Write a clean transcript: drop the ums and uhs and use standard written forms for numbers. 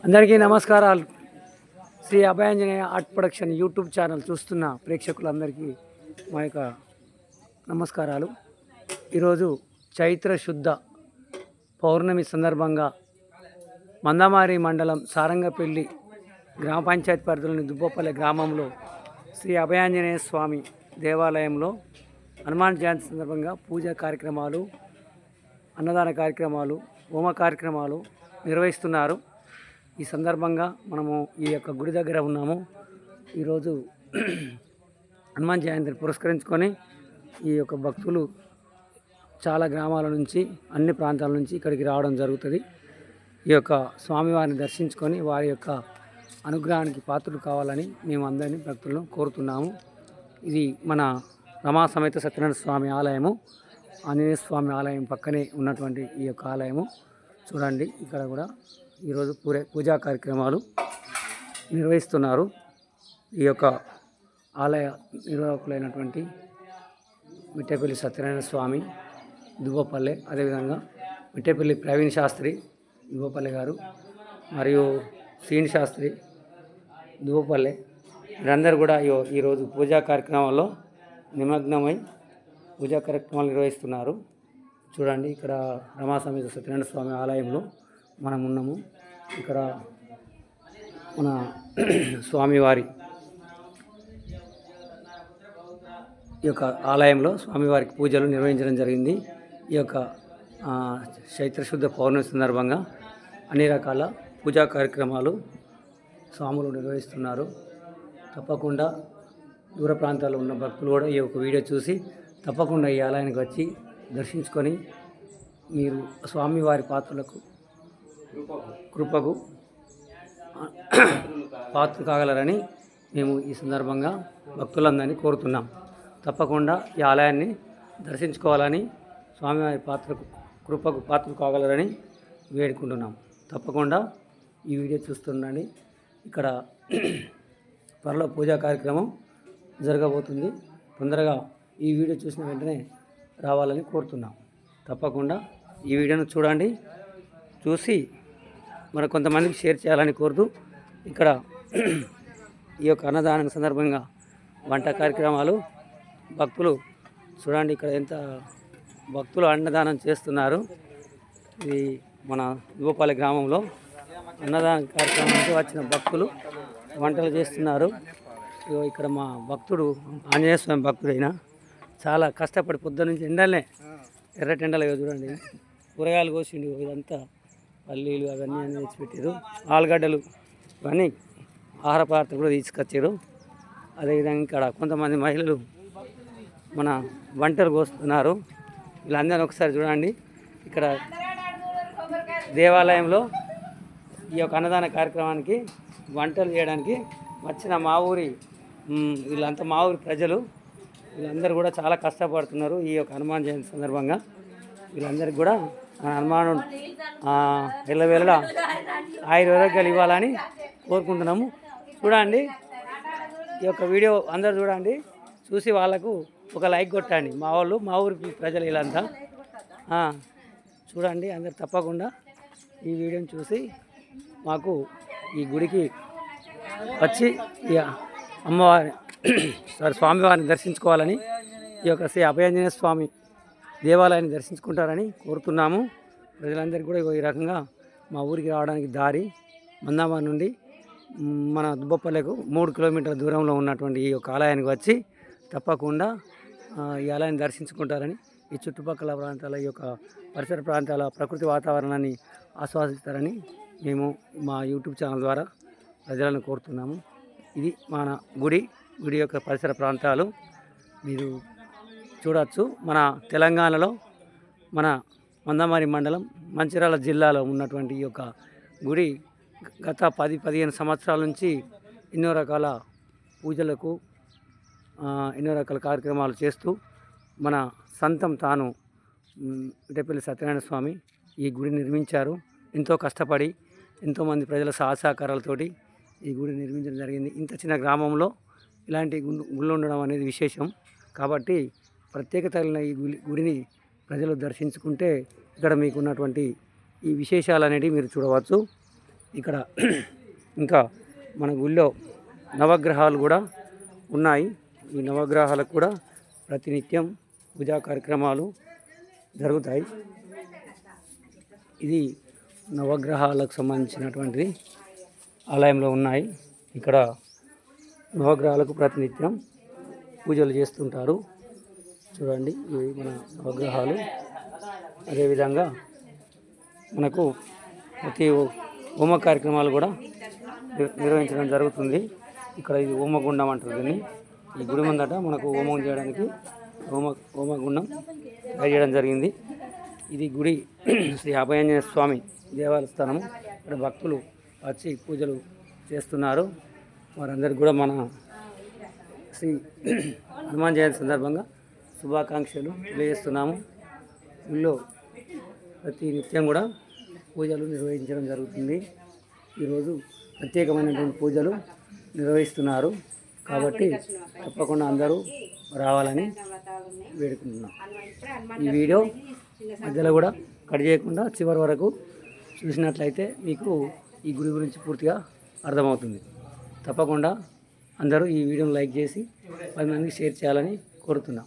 అందరికీ నమస్కారాలు. Shri Abhayanjaneya art production YouTube channel చూస్తున్న ప్రేక్షకులందరికీ మా యొక్క నమస్కారాలు. ఈరోజు చైత్ర శుద్ధ పౌర్ణమి సందర్భంగా మందమారి మండలం సారంగపల్లి గ్రామ పంచాయతీ పరిధిలోని దుబ్బపల్లి గ్రామంలో శ్రీ అభయాంజనేయ స్వామి దేవాలయంలో హనుమాన్ జయంతి సందర్భంగా పూజా కార్యక్రమాలు, అన్నదాన కార్యక్రమాలు, హోమ కార్యక్రమాలు నిర్వహిస్తున్నారు. ఈ సందర్భంగా మనము ఈ యొక్క గుడి దగ్గర ఉన్నాము. ఈరోజు హనుమాన్ జయంతిని పురస్కరించుకొని ఈ యొక్క భక్తులు చాలా గ్రామాల నుంచి, అన్ని ప్రాంతాల నుంచి ఇక్కడికి రావడం జరుగుతుంది. ఈ యొక్క స్వామివారిని దర్శించుకొని వారి యొక్క అనుగ్రహానికి పాత్రలు కావాలని మేము అందరినీ భక్తులను కోరుతున్నాము. ఇది మన రమా సమేత సత్యనారాయణ స్వామి ఆలయము, ఆంజనేయ స్వామి ఆలయం పక్కనే ఉన్నటువంటి ఈ యొక్క ఆలయము. చూడండి, ఇక్కడ కూడా ఈరోజు పూజా కార్యక్రమాలు నిర్వహిస్తున్నారు. ఈ యొక్క ఆలయ నిర్వాహకులైనటువంటి మిట్టేపల్లి సత్యనారాయణ స్వామి దుబ్బపల్లె, అదేవిధంగా మిట్టేపల్లి ప్రవీణ్ శాస్త్రి దుబ్బపల్లె గారు మరియు శ్రీని శాస్త్రి దుబ్బపల్లె, వీరందరూ కూడా ఈరోజు పూజా కార్యక్రమాల్లో నిమగ్నమై పూజా కార్యక్రమాలు నిర్వహిస్తున్నారు. చూడండి, ఇక్కడ రమా సమేత సత్యనారాయణ స్వామి ఆలయంలో మనం ఉన్నాము. ఇక్కడ మన స్వామివారి ఈ యొక్క ఆలయంలో స్వామివారికి పూజలు నిర్వహించడం జరిగింది. ఈ యొక్క చైత్రశుద్ధ పౌర్ణమి సందర్భంగా అన్ని రకాల పూజా కార్యక్రమాలు స్వాములు నిర్వహిస్తున్నారు. తప్పకుండా దూర ప్రాంతాల్లో ఉన్న భక్తులు కూడా ఈ యొక్క వీడియో చూసి తప్పకుండా ఈ ఆలయానికి వచ్చి దర్శించుకొని మీరు స్వామివారి పాత్రలకు కృపకు పాత్ర కాగలరని మేము ఈ సందర్భంగా భక్తులందరినీ కోరుతున్నాం. తప్పకుండా ఈ ఆలయాన్ని దర్శించుకోవాలని, స్వామివారి కృపకు పాత్ర కాగలరని వేడుకుంటున్నాం. తప్పకుండా ఈ వీడియో చూస్తుండండి. ఇక్కడ త్వరలో పూజా కార్యక్రమం జరగబోతుంది. తొందరగా ఈ వీడియో చూసిన వెంటనే రావాలని కోరుతున్నాం. తప్పకుండా ఈ వీడియోను చూడండి, చూసి మరి కొంతమందికి షేర్ చేయాలని కోరుతూ, ఇక్కడ ఈ యొక్క అన్నదానం సందర్భంగా వంట కార్యక్రమాలు, భక్తులు చూడండి ఇక్కడ ఎంత భక్తులు అన్నదానం చేస్తున్నారు. ఇది మన దుబ్బపల్లి గ్రామంలో అన్నదాన కార్యక్రమానికి వచ్చిన భక్తులు వంటలు చేస్తున్నారు. ఇక్కడ మా భక్తుడు ఆంజనేయ స్వామి భక్తుడైనా చాలా కష్టపడి పొద్దున్న నుంచి ఎండలనే ఎర్రటెండలు చూడండి, కూరగాయలు కోసిండు. ఇదంతా పల్లీలు అవన్నీ అన్నీ తెచ్చిపెట్టారు, ఆలుగడ్డలు ఇవన్నీ ఆహార పదార్థాలు కూడా తీసుకొచ్చారు. అదేవిధంగా ఇక్కడ కొంతమంది మహిళలు మన వంటలు కోస్తున్నారు. వీళ్ళందరూ ఒకసారి చూడండి. ఇక్కడ దేవాలయంలో ఈ యొక్క అన్నదాన కార్యక్రమానికి వంటలు చేయడానికి వచ్చిన మా ఊరి వీళ్ళంతా మా ఊరి ప్రజలు, వీళ్ళందరూ కూడా చాలా కష్టపడుతున్నారు. ఈ యొక్క హనుమాన్ జయంతి సందర్భంగా వీళ్ళందరికీ కూడా హనుమాను ఎల్లవేళలా ఆయుర్వేదాలు ఇవ్వాలని కోరుకుంటున్నాము. చూడండి, ఈ యొక్క వీడియో అందరూ చూడండి, చూసి వాళ్ళకు ఒక లైక్ కొట్టండి. మా ఊరి ప్రజలు వీళ్ళంతా చూడండి. అందరు తప్పకుండా ఈ వీడియోని చూసి మాకు ఈ గుడికి వచ్చి ఈ అమ్మవారి స్వామివారిని దర్శించుకోవాలని, ఈ యొక్క శ్రీ అభయాంజనేయ స్వామి దేవాలయాన్ని దర్శించుకుంటారని కోరుతున్నాము. ప్రజలందరికీ కూడా ఈ రకంగా మా ఊరికి రావడానికి దారి మందామారి నుండి మన దుబ్బపల్లెకు 3 కిలోమీటర్ల దూరంలో ఉన్నటువంటి ఈ యొక్క ఆలయానికి వచ్చి తప్పకుండా ఈ ఆలయాన్ని దర్శించుకుంటారని, ఈ చుట్టుపక్కల ప్రాంతాల ఈ యొక్క పరిసర ప్రాంతాల ప్రకృతి వాతావరణాన్ని ఆస్వాదిస్తారని మేము మా యూట్యూబ్ ఛానల్ ద్వారా ప్రజలను కోరుతున్నాము. ఇది మన గుడి యొక్క పరిసర ప్రాంతాలు మీరు చూడవచ్చు. మన తెలంగాణలో మన మందమారి మండలం మంచిర్యాల జిల్లాలో ఉన్నటువంటి ఈ యొక్క గుడి గత 10-15 సంవత్సరాల నుంచి ఎన్నో రకాల పూజలకు, ఎన్నో రకాల కార్యక్రమాలు చేస్తూ మన సంతం తాను మిట్టేపల్లి సత్యనారాయణ స్వామి ఈ గుడి నిర్మించారు. ఎంతో కష్టపడి ఎంతోమంది ప్రజల సహకారాలతోటి ఈ గుడి నిర్మించడం జరిగింది. ఇంత చిన్న గ్రామంలో ఇలాంటి గుళ్ళు ఉండడం అనేది విశేషం. కాబట్టి ప్రత్యేకత కలిగిన ఈ గుడిని ప్రజలు దర్శించుకుంటే ఇక్కడ మీకు ఉన్నటువంటి ఈ విశేషాలు అనేటివి మీరు చూడవచ్చు. ఇక్కడ ఇంకా మన గుళ్ళో నవగ్రహాలు కూడా ఉన్నాయి. ఈ నవగ్రహాలకు కూడా ప్రతినిత్యం పూజా కార్యక్రమాలు జరుగుతాయి. ఇది నవగ్రహాలకు సంబంధించినటువంటిది ఆలయంలో ఉన్నాయి. ఇక్కడ నవగ్రహాలకు ప్రతినిత్యం పూజలు చేస్తుంటారు. చూడండి, ఇవి మన నవగ్రహాలు. అదేవిధంగా మనకు ప్రతి హోమ కార్యక్రమాలు కూడా నిర్వహించడం జరుగుతుంది. ఇక్కడ ఇది హోమగుండం అంటారు దీన్ని. ఈ గుడి ముందట మనకు హోమం చేయడానికి హోమగుండం తయారు చేయడం జరిగింది. ఇది గుడి శ్రీ అభయాంజనేయ స్వామి దేవాలయ స్థానము. ఇక్కడ భక్తులు వచ్చి పూజలు చేస్తున్నారు. వారందరికీ కూడా మన శ్రీ హనుమాన్ జయంతి సందర్భంగా శుభాకాంక్షలు తెలియజేస్తున్నాము. ఊళ్ళో ప్రతి నిత్యం కూడా పూజలు నిర్వహించడం జరుగుతుంది. ఈరోజు ప్రత్యేకమైనటువంటి పూజలు నిర్వహిస్తున్నారు కాబట్టి తప్పకుండా అందరూ రావాలని వేడుకుంటున్నాం. ఈ వీడియో మధ్యలో కూడా కట్ చేయకుండా చివరి వరకు చూసినట్లయితే మీకు ఈ గుడి గురించి పూర్తిగా అర్థమవుతుంది. తప్పకుండా అందరూ ఈ వీడియోని లైక్ చేసి 10 మందికి షేర్ చేయాలని కోరుతున్నాం.